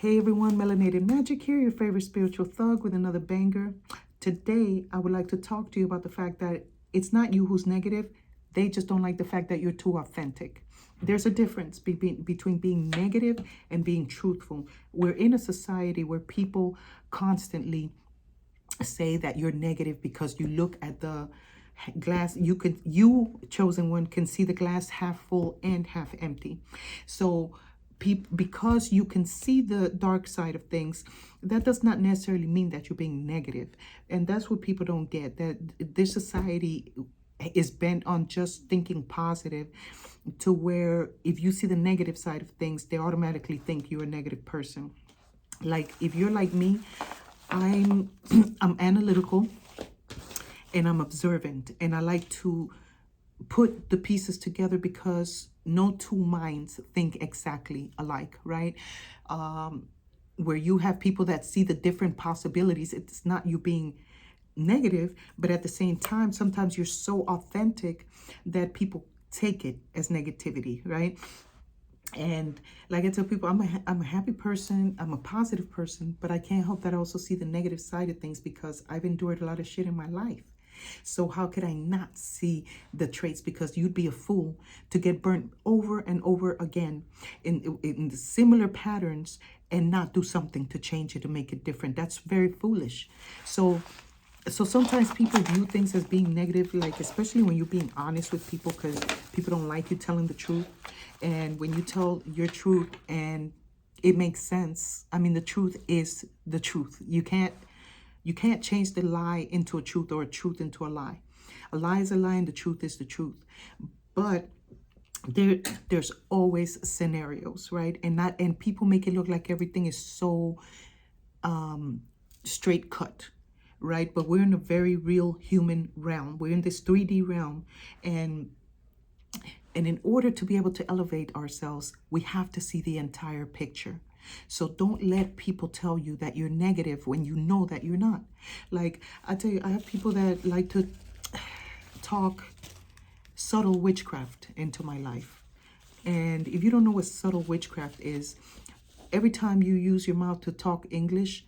Hey everyone, Melanated Magic here, your favorite spiritual thug with another banger. Today, I would like to talk to you about the fact that it's not you who's negative. They just don't like the fact that you're too authentic. There's a difference between being negative and being truthful. We're in a society where people constantly say that you're negative because you look at the glass, you chosen one can see the glass half full and half empty. So because you can see the dark side of things, that does not necessarily mean that you're being negative. And that's what people don't get, that this society is bent on just thinking positive, to where if you see the negative side of things, they automatically think you're a negative person. Like if you're like me, I'm I'm analytical and I'm observant, and I like to put the pieces together because no two minds think exactly alike, right? Where you have people that see the different possibilities, it's not you being negative, but at the same time, sometimes you're so authentic that people take it as negativity, right? And like I tell people, I'm a happy person, I'm a positive person, but I can't help that I also see the negative side of things because I've endured a lot of shit in my life. So how could I not see the traits? Because you'd be a fool to get burnt over and over again in similar patterns and not do something to change it, to make it different. That's very foolish. So sometimes people view things as being negative, like especially when you're being honest with people, because people don't like you telling the truth. And when you tell your truth and it makes sense, I mean, the truth is the truth. You can't change the lie into a truth or a truth into a lie. A lie is a lie and the truth is the truth. But there's always scenarios, right? And people make it look like everything is so straight cut, right? But we're in a very real human realm. We're in this 3D realm, and in order to be able to elevate ourselves, we have to see the entire picture. So don't let people tell you that you're negative when you know that you're not. Like I tell you, I have people that like to talk subtle witchcraft into my life. And if you don't know what subtle witchcraft is, every time you use your mouth to talk English,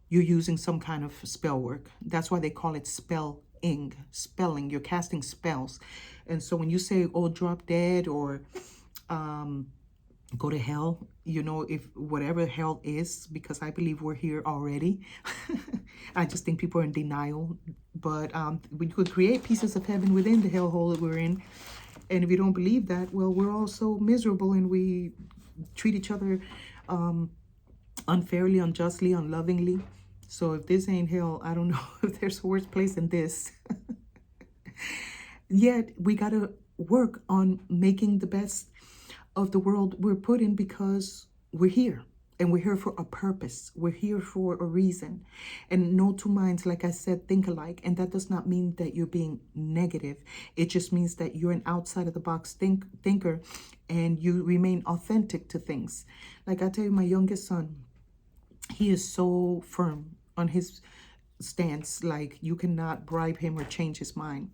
you're using some kind of spell work. That's why they call it spelling. You're casting spells. And so when you say, oh, drop dead, or go to hell, you know, if whatever hell is, because I believe we're here already. I just think people are in denial. But we could create pieces of heaven within the hellhole that we're in. And if you don't believe that, well, we're all so miserable and we treat each other unfairly, unjustly, unlovingly. So if this ain't hell, I don't know if there's a worse place than this. Yet we got to work on making the best of the world we're put in, because we're here and we're here for a purpose. We're here for a reason. And no two minds, like I said, think alike. And that does not mean that you're being negative. It just means that you're an outside of the box thinker and you remain authentic to things. Like I tell you, my youngest son, he is so firm on his stance, like you cannot bribe him or change his mind.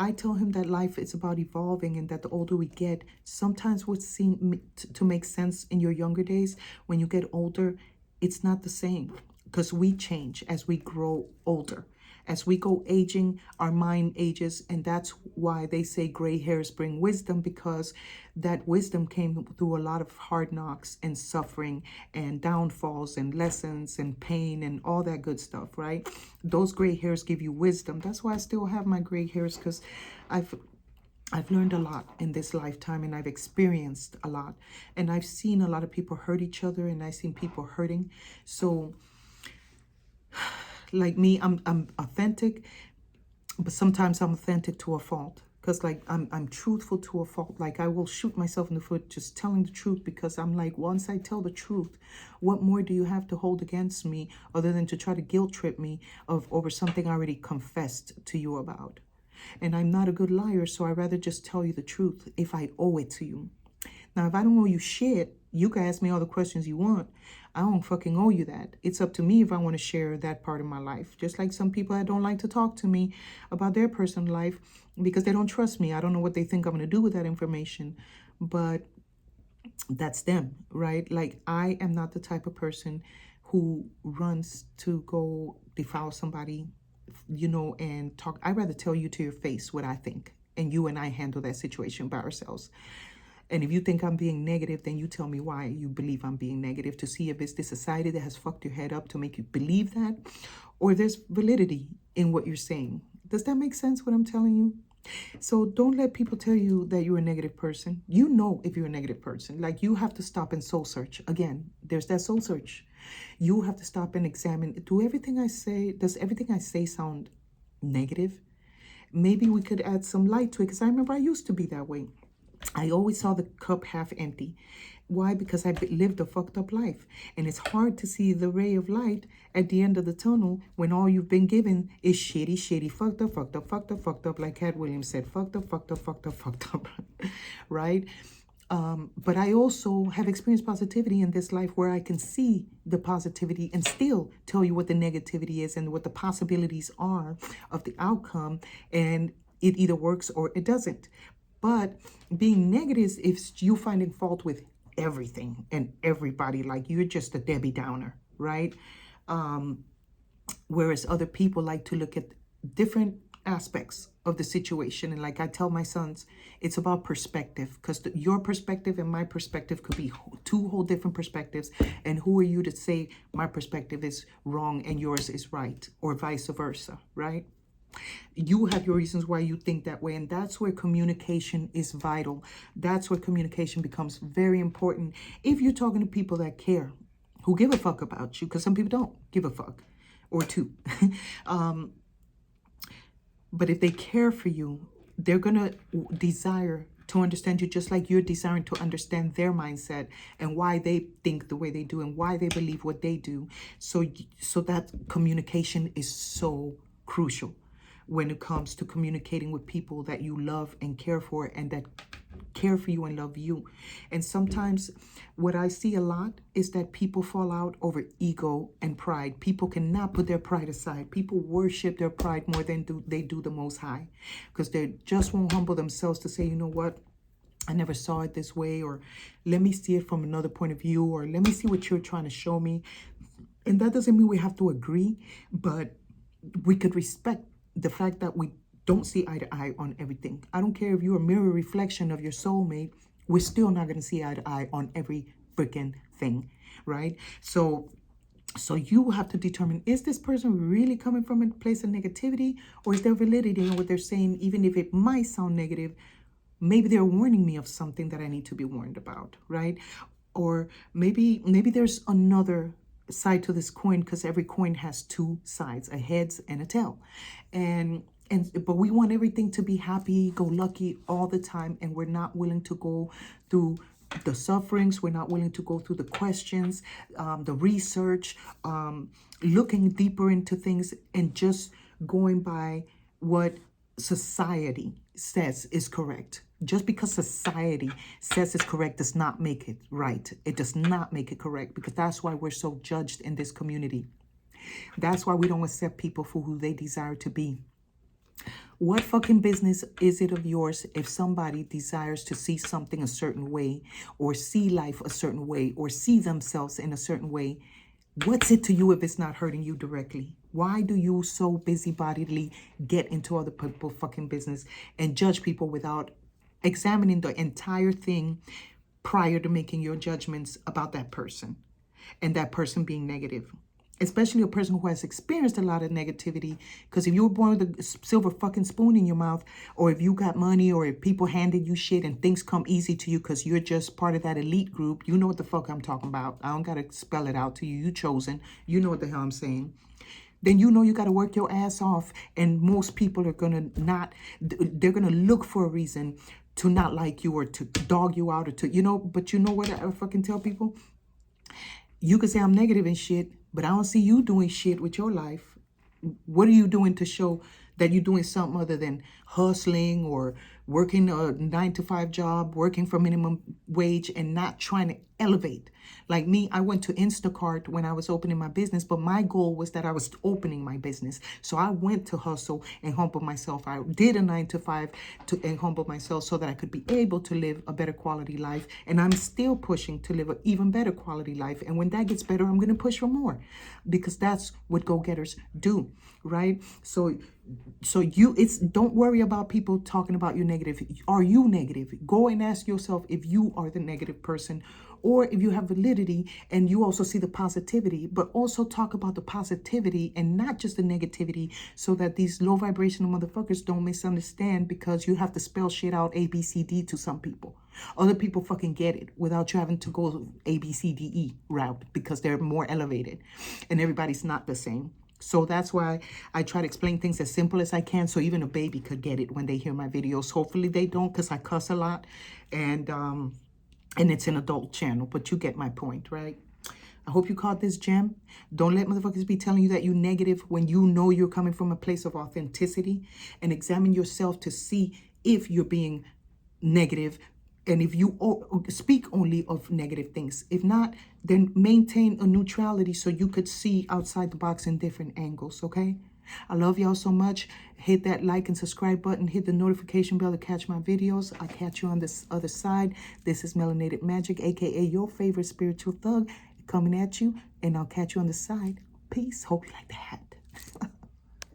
I tell him that life is about evolving, and that the older we get, sometimes what seems to make sense in your younger days, when you get older, it's not the same, because we change as we grow older. As we go aging, our mind ages, and that's why they say gray hairs bring wisdom, because that wisdom came through a lot of hard knocks and suffering and downfalls and lessons and pain and all that good stuff, right? Those gray hairs give you wisdom. That's why I still have my gray hairs, because I've learned a lot in this lifetime, and I've experienced a lot, and I've seen a lot of people hurt each other, and I've seen people hurting. So like me, I'm authentic, but sometimes I'm authentic to a fault, because like I'm truthful to a fault. Like I will shoot myself in the foot just telling the truth, because I'm like, once I tell the truth, what more do you have to hold against me other than to try to guilt trip me over something I already confessed to you about? And I'm not a good liar, so I'd rather just tell you the truth if I owe it to you. Now, if I don't owe you shit, you can ask me all the questions you want. I don't fucking owe you that. It's up to me if I want to share that part of my life. Just like some people that don't like to talk to me about their personal life because they don't trust me. I don't know what they think I'm going to do with that information. But that's them, right? Like, I am not the type of person who runs to go defile somebody, and talk. I'd rather tell you to your face what I think, and you and I handle that situation by ourselves. And if you think I'm being negative, then you tell me why you believe I'm being negative, to see if it's the society that has fucked your head up to make you believe that, or there's validity in what you're saying. Does that make sense, what I'm telling you? So don't let people tell you that you're a negative person. You know if you're a negative person. Like, you have to stop and soul search. Again, there's that soul search. You have to stop and examine. Does everything I say sound negative? Maybe we could add some light to it, because I remember I used to be that way. I always saw the cup half empty. Why? Because I lived a fucked up life. And it's hard to see the ray of light at the end of the tunnel when all you've been given is shitty, shitty, fucked up, fucked up, fucked up, fucked up, like Cat Williams said, fucked up, fucked up, fucked up, fucked up, right? But I also have experienced positivity in this life, where I can see the positivity and still tell you what the negativity is and what the possibilities are of the outcome. And it either works or it doesn't. But being negative is you finding fault with everything and everybody, like you're just a Debbie Downer, right? Whereas other people like to look at different aspects of the situation. And like I tell my sons, it's about perspective, because your perspective and my perspective could be two whole different perspectives. And who are you to say my perspective is wrong and yours is right, or vice versa, right? You have your reasons why you think that way, and that's where communication is vital. That's where communication becomes very important. If you're talking to people that care, who give a fuck about you, because some people don't give a fuck, or two. But if they care for you, they're gonna desire to understand you, just like you're desiring to understand their mindset and why they think the way they do and why they believe what they do. So that communication is so crucial when it comes to communicating with people that you love and care for, and that care for you and love you. And sometimes what I see a lot is that people fall out over ego and pride. People cannot put their pride aside. People worship their pride more than they do the Most High, because they just won't humble themselves to say, you know what, I never saw it this way, or let me see it from another point of view, or let me see what you're trying to show me. And that doesn't mean we have to agree, but we could respect the fact that we don't see eye to eye on everything. I don't care if you're a mirror reflection of your soulmate, we're still not going to see eye to eye on every freaking thing, right? So you have to determine, is this person really coming from a place of negativity, or is there validity in what they're saying? Even if it might sound negative, maybe they're warning me of something that I need to be warned about, right? Or maybe there's another side to this coin, because every coin has two sides, a heads and a tail. But we want everything to be happy, go lucky all the time, and we're not willing to go through the sufferings. We're not willing to go through the questions, the research, looking deeper into things, and just going by what society says is correct. Just because society says it's correct does not make it right. It does not make it correct, because that's why we're so judged in this community. That's why we don't accept people for who they desire to be. What fucking business is it of yours if somebody desires to see something a certain way, or see life a certain way, or see themselves in a certain way? What's it to you if it's not hurting you directly? Why do you so busybodily get into other people's fucking business and judge people without examining the entire thing prior to making your judgments about that person, and that person being negative? Especially a person who has experienced a lot of negativity. Because if you were born with a silver fucking spoon in your mouth, or if you got money, or if people handed you shit and things come easy to you because you're just part of that elite group, you know what the fuck I'm talking about. I don't got to spell it out to you. You chosen. You know what the hell I'm saying. Then you know you got to work your ass off. And most people are going to they're going to look for a reason to not like you, or to dog you out, or to, but you know what I fucking tell people? You can say I'm negative and shit, but I don't see you doing shit with your life. What are you doing to show that you're doing something other than hustling, or working a 9-to-5 job, working for minimum wage, and not trying to elevate. Like me, I went to Instacart when I was opening my business, but my goal was that I was opening my business. So I went to hustle and humble myself. I did a 9 to 5 and humble myself so that I could be able to live a better quality life. And I'm still pushing to live an even better quality life. And when that gets better, I'm going to push for more, because that's what go-getters do, right? So don't worry about people talking about you negative. Are you negative? Go and ask yourself if you are the negative person, or if you have validity and you also see the positivity, but also talk about the positivity and not just the negativity, so that these low vibrational motherfuckers don't misunderstand, because you have to spell shit out ABCD to some people. Other people fucking get it without you having to go ABCDE route, because they're more elevated and everybody's not the same. So that's why I try to explain things as simple as I can, so even a baby could get it when they hear my videos. Hopefully they don't, because I cuss a lot, and it's an adult channel, but you get my point, right? I hope you caught this gem. Don't let motherfuckers be telling you that you're negative when you know you're coming from a place of authenticity, and examine yourself to see if you're being negative, and if you speak only of negative things. If not, then maintain a neutrality so you could see outside the box in different angles, okay? I love y'all so much. Hit that like and subscribe button. Hit the notification bell to catch my videos. I'll catch you on this other side. This is Melanated Magic, aka your favorite spiritual thug, coming at you, and I'll catch you on the side. Peace. Hope you like the hat.